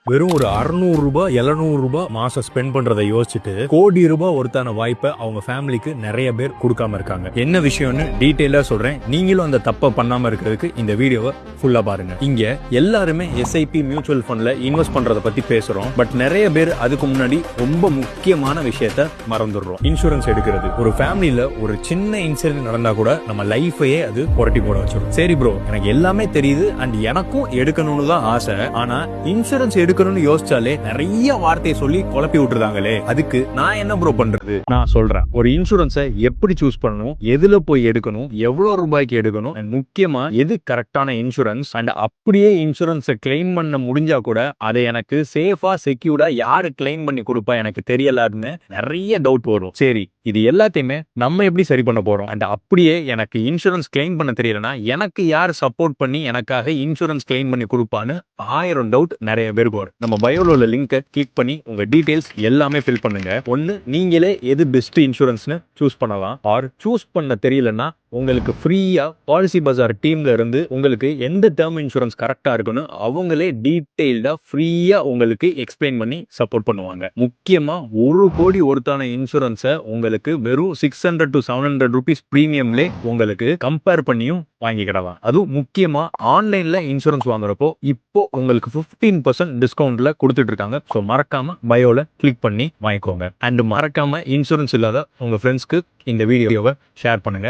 வெறும் ஒரு 600 ரூபாய் 700 ரூபாய் மாசம் ஸ்பெண்ட் பண்றதை யோசிச்சுட்டு கோடி ரூபாய் ஒருத்தான வாய்ப்பை அவங்க ஃபேமிலிக்கு நிறைய பேர் கொடுக்காம இருக்காங்க. என்ன விஷயம்னு டீட்டெயிலா சொல்றேன். நீங்களும் அந்த தப்பை பண்ணாம இருக்கிறதுக்கு இந்த வீடியோவை ஃபுல்லா பாருங்க. இங்க எல்லாருமே எஸ்ஐபி மியூச்சுவல் ஃபண்ட்ல இன்வெஸ்ட் பண்றதை பத்தி பேசுறோம். பட் நிறைய பேர் அதுக்கு முன்னாடி ரொம்ப முக்கியமான விஷயத்த மறந்துடுறோம். இன்சூரன்ஸ் எடுக்கிறது. ஒரு ஃபேமிலியில ஒரு சின்ன இன்சிடென்ட் நடந்தா கூட நம்ம லைஃபையே அது புரட்டி போட வச்சிடும். சரி ப்ரோ, எனக்கு எல்லாமே தெரியுது அண்ட் எனக்கும் எடுக்கணும்னு தான் ஆசை. ஆனா இன்சூரன்ஸ் எடுக்கணும்னு யோசிச்சாலே நிறைய வார்த்தையை சொல்லி குழப்பி விட்டுருதாங்களே, அதுக்கு நான் என்ன ப்ரோ பண்றது? நான் சொல்றேன். ஒரு இன்சூரன்ஸை எப்படி சூஸ் பண்ணணும், எதுல போய் எடுக்கணும், எவ்வளவு ரூபாய்க்கு எடுக்கணும், முக்கியமா எது கரெக்டான இன்சூரன்ஸ், அண்ட் அப்படியே இன்சூரன்ஸை கிளைம் பண்ண முடிஞ்சா கூட அதை எனக்கு சேஃபா செக்யூர்டா யாரு கிளைம் பண்ணி கொடுப்பா எனக்கு தெரியலான்னு நிறைய டவுட் வரும். சரி, இது எல்லாத்தையுமே நம்ம எப்படி சரி பண்ண போறோம்? அண்ட் அப்படியே எனக்கு இன்சூரன்ஸ் கிளைம் பண்ண தெரியலனா எனக்கு யார் சப்போர்ட் பண்ணி எனக்காக இன்சூரன்ஸ் கிளைம் பண்ணி கொடுப்பான்னு 1000 டவுட் நிறைய பேருக்கு வரும். நம்ம பயோல உள்ள லிங்கை கிளிக் பண்ணி உங்க டீடைல்ஸ் எல்லாமே ஃபில் பண்ணுங்க. ஒன்னு, நீங்களே எது பெஸ்ட் இன்சூரன்ஸ்னு சூஸ் பண்ணலாம். ஆர் சூஸ் பண்ண தெரியலன்னா உங்களுக்கு ஃப்ரீயா பாலிசி பஜார் டீம்ல இருந்து உங்களுக்கு எந்த டேர்ம் இன்சூரன்ஸ் கரெக்டா இருக்குன்னு அவங்களே டீடைல்டா ஃப்ரீயா உங்களுக்கு எக்ஸ்பிளைன் பண்ணி சப்போர்ட் பண்ணுவாங்க. முக்கியமா 1 கோடி ஒருத்தான இன்சூரன்ஸை உங்களுக்கு வெறும் 600 to 700 rupees பிரீமியம்லே உங்களுக்கு கம்பேர் பண்ணியும் வாங்கிக்கிடலாம். அதுவும் முக்கியமா ஆன்லைன்ல இன்சூரன்ஸ் வாங்குறப்போ இப்போ உங்களுக்கு 15% டிஸ்கவுண்ட்ல கொடுத்துட்டு இருக்காங்க. ஸோ மறக்காம பயோல கிளிக் பண்ணி வாங்கிக்கோங்க. அண்ட் மறக்காம இன்சூரன்ஸ் இல்லாத உங்க ஃப்ரெண்ட்ஸ்க்கு இந்த வீடியோவை ஷேர் பண்ணுங்க.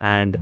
And